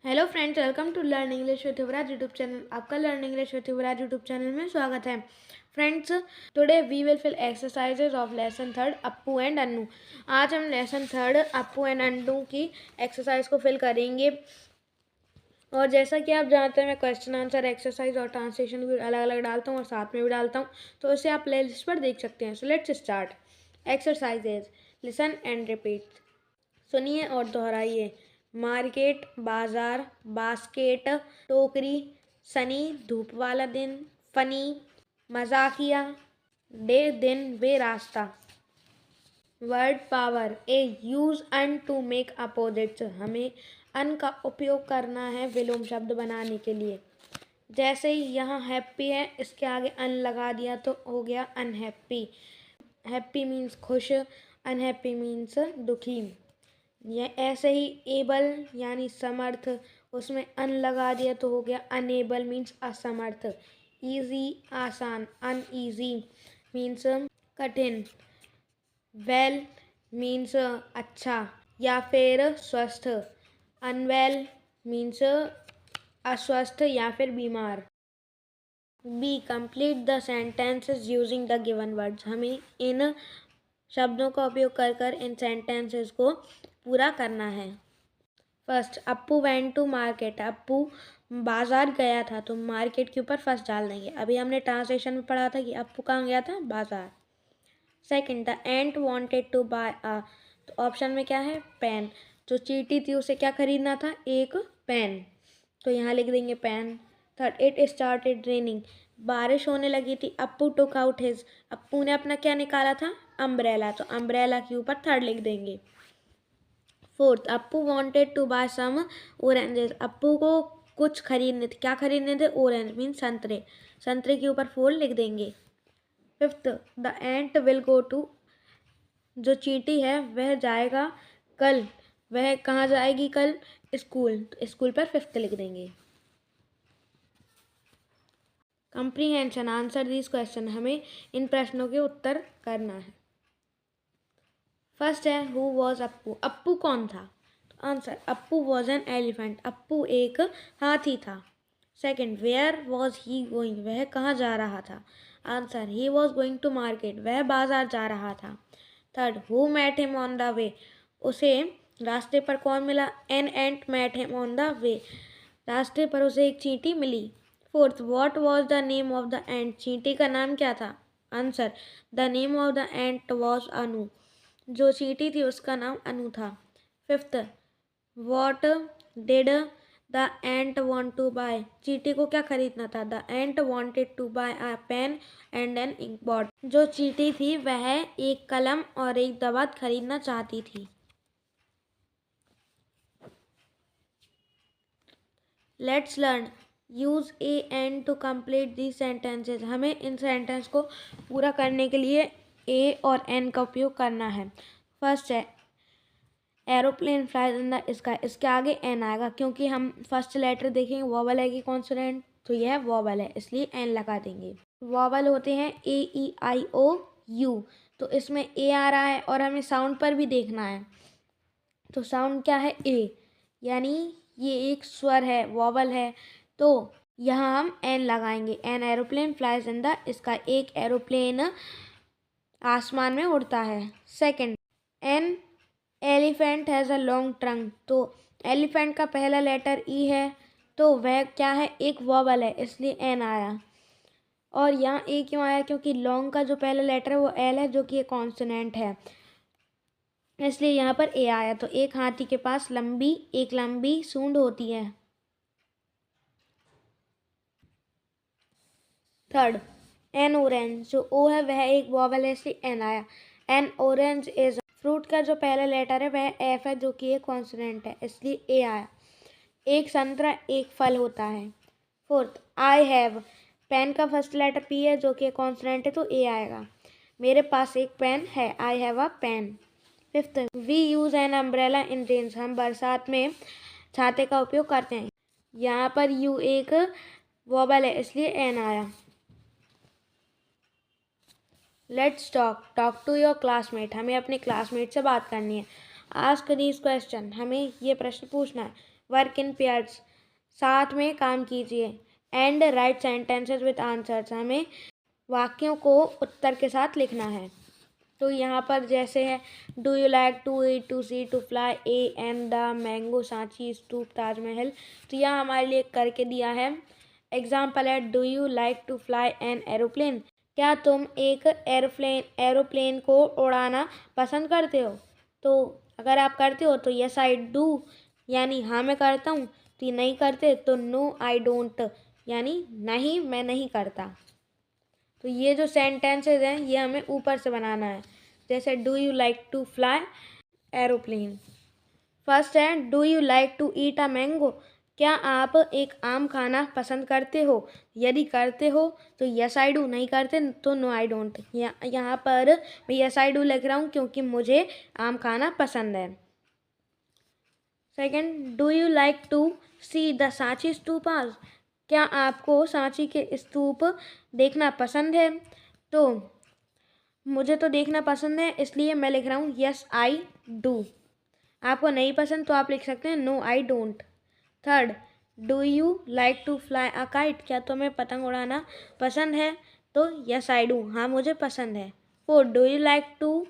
Hello friends, welcome to learn English with Yuvraj YouTube channel. आपका learn English with Yuvraj YouTube channel में स्वागत है। Friends, today we will fill exercises of lesson third Appu and Annu. आज हम lesson third Appu and Annu की exercise को fill करेंगे। और जैसा कि आप जानते हैं, मैं क्वेश्चन आंसर एक्सरसाइज और ट्रांसलेशन भी अलग अलग डालता हूँ और साथ में भी डालता हूँ, तो इसे आप प्ले लिस्ट पर देख सकते हैं। So let's start. Exercises, listen and repeat. सुनिए और दोहराइए। मार्केट, बाजार, बास्केट, टोकरी, सनी, धूप वाला दिन, फनी, मजाकिया, डे, दिन, वे, रास्ता। Word power, A use un to make opposites. हमें अन का उपयोग करना है विलोम शब्द बनाने के लिए। जैसे ही यहाँ हैप्पी है, इसके आगे अन लगा दिया तो हो गया अनहैप्पी। हैप्पी मीन्स खुश, अनहैप्पी मीन्स दुखी। यह ऐसे ही एबल यानी समर्थ, उसमें अन लगा दिया तो हो गया अनएबल मीन्स असमर्थ। ईजी आसान, अनईजी मीन्स कठिन। वेल मीन्स अच्छा या फिर स्वस्थ। अनवेल मीन्स अस्वस्थ या फिर बीमार। B complete the sentences using the given words. हमें इन शब्दों का उपयोग कर कर इन सेंटेंसेस को पूरा करना है। First, Appu went to market. Appu बाजार गया था, तो मार्केट के ऊपर फर्स्ट डाल देंगे। अभी हमने ट्रांसलेशन में पढ़ा था कि अप्पू कहाँ गया था, बाजार। Second, the ant wanted to buy a, तो ऑप्शन में क्या है, पेन। जो चींटी थी उसे क्या खरीदना था, एक पेन, तो यहाँ लिख देंगे pen. Third, it started raining. बारिश होने लगी थी। Appu took out his, Appu ने अपना क्या निकाला था, अम्ब्रेला, तो अम्ब्रेला के ऊपर थर्ड लिख देंगे। Fourth, Appu wanted to buy some oranges. Appu को कुछ खरीदने थे, क्या खरीदने थे, ऑरेंज मीन संतरे, संतरे के ऊपर फोर लिख देंगे। Fifth, the ant will go to, जो चींटी है वह जाएगा कल, वह कहाँ जाएगी कल, स्कूल, तो स्कूल पर फिफ्थ लिख देंगे। Comprehension, answer this question. हमें इन प्रश्नों के उत्तर करना है। फर्स्ट है, हु वॉज अप्पू। अप्पू कौन था, तो answer, Appu was an elephant. Appu एक हाथी था। Second, where was he going, वह कहाँ जा रहा था, answer, he was going to market, वह बाजार जा रहा था। Third, who met him on the way, उसे रास्ते पर कौन मिला, an ant met him on the way, रास्ते पर उसे एक चींटी मिली। Fourth, what was the name of the ant, चींटी का नाम क्या था, answer, the name of the ant was Anu, जो चींटी थी उसका नाम अनु था। Fifth, what did the ant want to buy, चींटी को क्या खरीदना था, the ant wanted to buy a pen and an ink pot, जो चींटी थी वह एक कलम और एक दवात खरीदना चाहती थी। Let's learn, use a and to complete the sentences. हमें इन सेंटेंस को पूरा करने के लिए ए और एन का उपयोग करना है। फर्स्ट है, aeroplane flies in the sky, इसके आगे एन आएगा क्योंकि हम फर्स्ट लेटर देखेंगे वॉवल है कि कॉन्सोनेंट, तो यह वॉवल है इसलिए एन लगा देंगे। वॉवल होते हैं ए ई आई ओ यू, तो इसमें ए आ रहा है और हमें साउंड पर भी देखना है, तो साउंड क्या है, ए, यानी ये एक स्वर है, वॉवल है, तो यहाँ हम एन लगाएंगे। An aeroplane flies in the sky, एक एरोप्लेन आसमान में उड़ता है। Second, an elephant has a long trunk, तो एलिफेंट का पहला लेटर ई है, तो वह क्या है, एक वॉवल है इसलिए एन आया। और यहाँ ए क्यों आया, क्योंकि लॉन्ग का जो पहला लेटर है वो एल है, जो कि एक कॉन्सोनेंट है, इसलिए यहाँ पर ए आया। तो एक हाथी के पास एक लंबी सूंड होती है। थर्ड, एन ऑरेंज, जो ओ है वह एक वॉवल है इसलिए एन आया। एन ऑरेंज इज, फ्रूट का जो पहला लेटर है वह एफ है, जो कि एक कॉन्सोनेंट है इसलिए ए आया। एक संतरा एक फल होता है। फोर्थ, आई हैव, पेन का फर्स्ट लेटर पी है जो कि एक कॉन्सोनेंट है तो ए आएगा। मेरे पास एक पेन है, I have a pen. Fifth, we use an umbrella in rains, हम बरसात में छाते का उपयोग करते हैं। यहाँ पर यू एक वॉबल है इसलिए एन आया। Let's talk to your classmate, हमें अपने क्लासमेट से बात करनी है। आस्क दीज क्वेश्चन, हमें ये प्रश्न पूछना है। वर्क इन पेयर्स, साथ में काम कीजिए। And right sentences with answers, हमें वाक्यों को उत्तर के साथ लिखना है। तो यहाँ पर जैसे है, do you like to eat, to see, to fly, a and the mango, Sanchi, stupa, Taj Mahal. तो यहाँ हमारे लिए करके दिया है। एग्जाम्पल है, do you like to fly an aeroplane, क्या तुम एक एरोप्लेन को उड़ाना पसंद करते हो। तो अगर आप करते हो तो यस आई डू, यानी हाँ मैं करता हूँ। तो ये नहीं करते तो नो आई डोंट, यानी नहीं मैं नहीं करता। तो ये जो सेंटेंसेस हैं ये हमें ऊपर से बनाना है। जैसे do you like to fly aeroplane. First है, do you like to eat a mango, क्या आप एक आम खाना पसंद करते हो। यदि करते हो तो यस आई डू, नहीं करते तो नो आई डोंट। यहाँ पर मैं यस आई डू लिख रहा हूँ क्योंकि मुझे आम खाना पसंद है। Second, do you like to see the Sanchi stupas, क्या आपको सांची के स्तूप देखना पसंद है। तो मुझे तो देखना पसंद है, इसलिए मैं लिख रहा हूँ यस आई डू। आपको नहीं पसंद तो आप लिख सकते हैं no I don't. Third, do you like to fly a kite, क्या तुम्हें पतंग उड़ाना पसंद है। तो यस आई डू, हाँ मुझे पसंद है। Fourth, do you like to,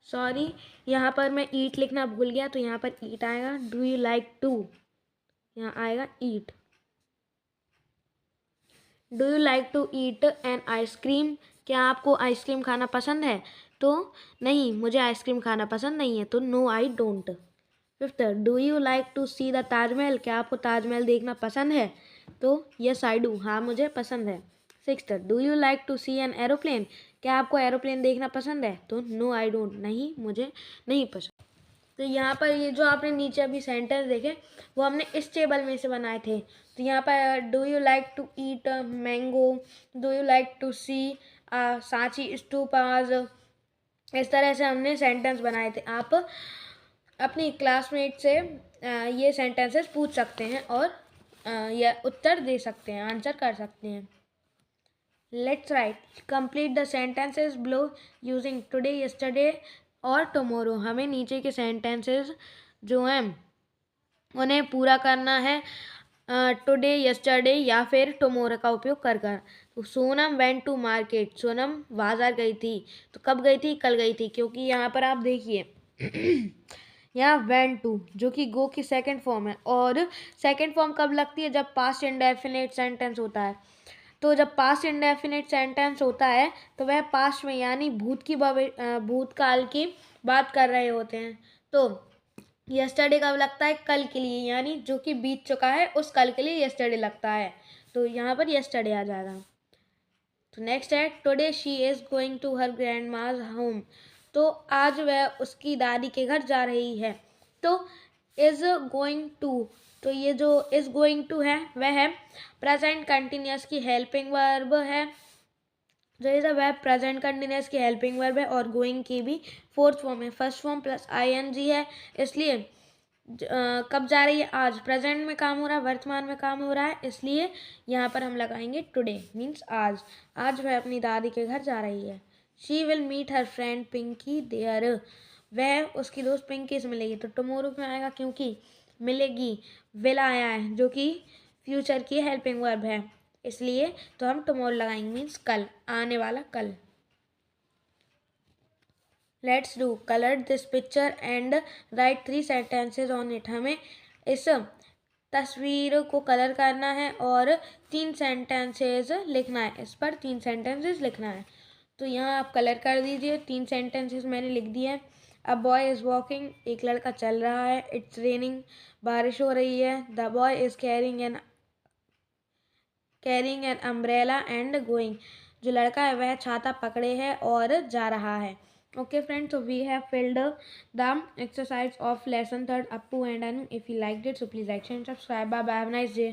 sorry यहाँ पर मैं ईट लिखना भूल गया, तो यहाँ पर ईट आएगा। डू यू लाइक टू, यहाँ आएगा eat. Do you like to eat an ice cream, क्या आपको आइसक्रीम खाना पसंद है। तो नहीं मुझे आइसक्रीम खाना पसंद नहीं है, तो no I don't. Fifth, do you like to see the Taj Mahal, क्या आपको ताजमहल देखना पसंद है। तो यस आई डू, हाँ मुझे पसंद है। Sixth, do you like to see an aeroplane, क्या आपको एरोप्लेन देखना पसंद है। तो नो आई डोंट, नहीं मुझे नहीं पसंद। तो यहाँ पर ये जो आपने नीचे अभी सेंटेंस देखे वो हमने इस टेबल में से बनाए थे। तो यहाँ पर do you like to eat mango, do you like to see Sanchi stupas, इस तरह से हमने सेंटेंस बनाए थे। आप अपनी क्लासमेट से ये सेंटेंसेस पूछ सकते हैं और यह उत्तर दे सकते हैं, आंसर कर सकते हैं। Let's write complete the sentences below using today, yesterday और टुमारो। हमें नीचे के सेंटेंसेस जो हैं उन्हें पूरा करना है टुडे, यस्टरडे या फिर टुमारो का उपयोग कर कर। तो Sonam went to market, Sonam बाजार गई थी। तो कब गई थी, कल गई थी, क्योंकि यहाँ पर आप देखिए यहाँ वेंट टू जो कि गो की सेकंड फॉर्म है, और सेकंड फॉर्म कब लगती है, जब पास्ट इंडेफिनिट सेंटेंस होता है। तो जब पास्ट इंडेफिनिट सेंटेंस होता है तो वह पास्ट में यानी भूतकाल की बात कर रहे होते हैं। तो यस्टरडे कब लगता है, कल के लिए, यानी जो कि बीत चुका है उस कल के लिए यस्टरडे लगता है। तो यहाँ पर यस्टरडे आ जाएगा। तो नेक्स्ट है, today she is going to her grandma's home, तो आज वह उसकी दादी के घर जा रही है। तो इज़ गोइंग टू, तो ये जो इज़ गोइंग टू है वह है प्रेजेंट कंटिन्यूस की हेल्पिंग वर्ब है। जो इज़ वह प्रेजेंट कंटिन्यूस की हेल्पिंग वर्ब है, और गोइंग की भी फोर्थ फॉर्म है। फर्स्ट फॉर्म प्लस आईएनजी है, इसलिए कब जा रही है, आज। प्रेजेंट में काम हो रहा है, वर्तमान में काम हो रहा है, इसलिए यहाँ पर हम लगाएंगे टुडे, मीन्स आज। आज वह अपनी दादी के घर जा रही है। She will meet her friend Pinky there, वह उसकी दोस्त पिंकी से मिलेगी। तो टुमारो क्यों आएगा, क्योंकि मिलेगी विल आया है जो कि फ्यूचर की हेल्पिंग वर्ब है, इसलिए तो हम टुमारो लगाएंगे, मीन्स कल, आने वाला कल। Let's do colour this picture and right 3 sentences on it, हमें इस तस्वीर को कलर करना है और 3 सेंटेंसेज लिखना है, इस पर 3 सेंटेंसेज लिखना है। तो यहाँ आप कलर कर दीजिए। 3 सेंटेंसेज मैंने लिख दिए हैं। अ बॉय इज़ वॉकिंग, एक लड़का चल रहा है। इट्स रेनिंग, बारिश हो रही है। The boy is carrying an umbrella and going, जो लड़का है वह छाता पकड़े है और जा रहा है। Okay friends, so we have filled the exercise of lesson 3 Appu and Anu. If you liked it, so please like, share and subscribe. Bye bye, have a nice day.